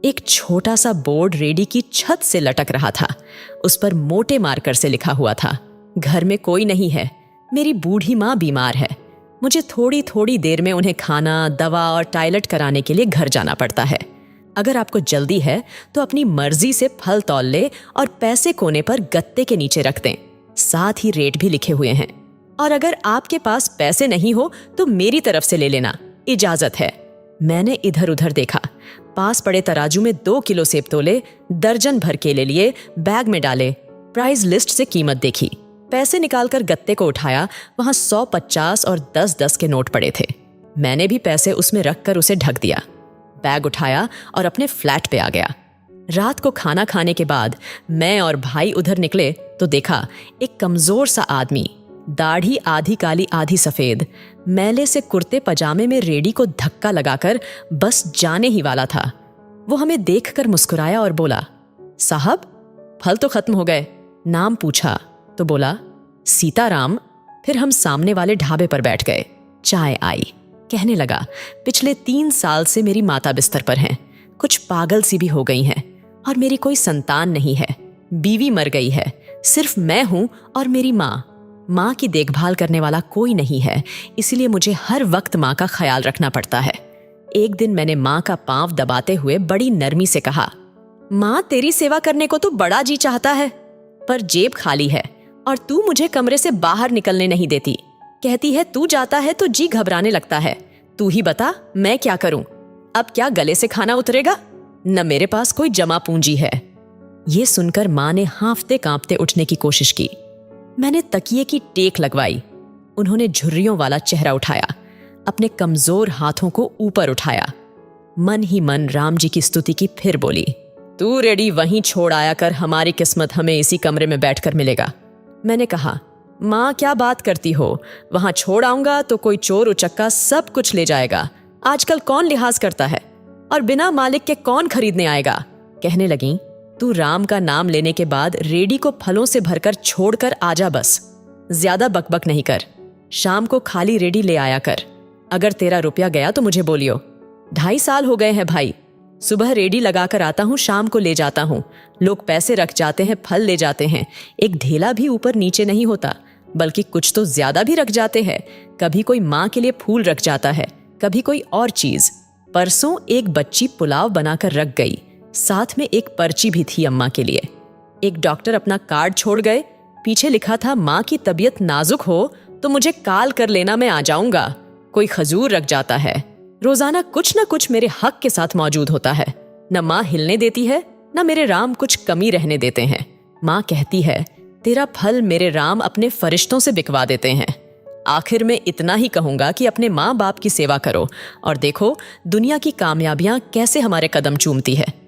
एक छोटा सा बोर्ड रेडी की छत से लटक रहा था। उस पर मोटे मार्कर से लिखा हुआ था, घर में कोई नहीं है, मेरी बूढ़ी माँ बीमार है, मुझे थोड़ी थोड़ी देर में उन्हें खाना, दवा और टॉयलेट कराने के लिए घर जाना पड़ता है। अगर आपको जल्दी है तो अपनी मर्जी से फल तौल ले और पैसे कोने पर गत्ते के नीचे रख दें। साथ ही रेट भी लिखे हुए हैं। और अगर आपके पास पैसे नहीं हो तो मेरी तरफ से ले लेना, इजाजत है। मैंने इधर उधर देखा, पास पड़े तराजू में 2 किलो सेब तोले, दर्जन भर केले लिए, बैग में डाले, प्राइस लिस्ट से कीमत देखी, पैसे निकालकर गत्ते को उठाया। वहां 100, 50 और 10-10 के नोट पड़े थे। मैंने भी पैसे उसमें रखकर उसे ढक दिया, बैग उठाया और अपने फ्लैट पे आ गया। रात को खाना खाने के बाद मैं और भाई उधर निकले तो देखा एक कमजोर सा आदमी, दाढ़ी आधी काली आधी सफेद, मैले से कुर्ते पजामे में रेडी को धक्का लगाकर बस जाने ही वाला था। वो हमें देखकर मुस्कुराया और बोला, साहब फल तो खत्म हो गए। नाम पूछा तो बोला, सीताराम। फिर हम सामने वाले ढाबे पर बैठ गए। चाय आई। कहने लगा, पिछले 3 साल से मेरी माता बिस्तर पर हैं, कुछ पागल सी भी हो गई हैं और मेरी कोई संतान नहीं है, बीवी मर गई है, सिर्फ मैं हूं और मेरी माँ की देखभाल करने वाला कोई नहीं है, इसलिए मुझे हर वक्त माँ का ख्याल रखना पड़ता है। एक दिन मैंने माँ का पांव दबाते हुए बड़ी नरमी से कहा, माँ तेरी सेवा करने को तो बड़ा जी चाहता है, पर जेब खाली है और तू मुझे कमरे से बाहर निकलने नहीं देती। कहती है तू जाता है तो जी घबराने लगता है। तू ही बता मैं क्या करूं? अब क्या गले से खाना उतरेगा? न मेरे पास कोई जमा पूंजी है। ये सुनकर माँ ने हांफते कांपते उठने की कोशिश की। मैंने तकिए की टेक लगवाई। उन्होंने झुर्रियों वाला चेहरा उठाया, अपने कमजोर हाथों को ऊपर उठाया, मन ही मन राम जी की स्तुति की, फिर बोली, तू रेडी वहीं छोड़ आया कर, हमारी किस्मत हमें इसी कमरे में बैठकर मिलेगा। मैंने कहा, माँ क्या बात करती हो, वहां छोड़ आऊंगा तो कोई चोर उचक्का सब कुछ ले जाएगा। आजकल कौन लिहाज करता है और बिना मालिक के कौन खरीदने आएगा? कहने लगी, तू राम का नाम लेने के बाद रेडी को फलों से भरकर छोड़कर आजा, बस ज्यादा बकबक नहीं कर। शाम को खाली रेडी ले आया कर। अगर तेरा रुपया गया तो मुझे बोलियो। 2.5 साल हो गए हैं भाई, सुबह रेडी लगाकर आता हूँ, शाम को ले जाता हूँ। लोग पैसे रख जाते हैं, फल ले जाते हैं, एक ढेला भी ऊपर नीचे नहीं होता, बल्कि कुछ तो ज्यादा भी रख जाते हैं। कभी कोई माँ के लिए फूल रख जाता है, कभी कोई और चीज। परसों एक बच्ची पुलाव बनाकर रख गई, साथ में एक पर्ची भी थी अम्मा के लिए। एक डॉक्टर अपना कार्ड छोड़ गए, पीछे लिखा था, माँ की तबीयत नाजुक हो तो मुझे कॉल कर लेना, मैं आ जाऊंगा। कोई खजूर रख जाता है। रोजाना कुछ न कुछ मेरे हक के साथ मौजूद होता है। न माँ हिलने देती है, न मेरे राम कुछ कमी रहने देते हैं। माँ कहती है, तेरा फल मेरे राम अपने फरिश्तों से बिकवा देते हैं। आखिर में इतना ही कहूंगा कि अपने माँ बाप की सेवा करो और देखो दुनिया की कामयाबियां कैसे हमारे कदम चूमती है।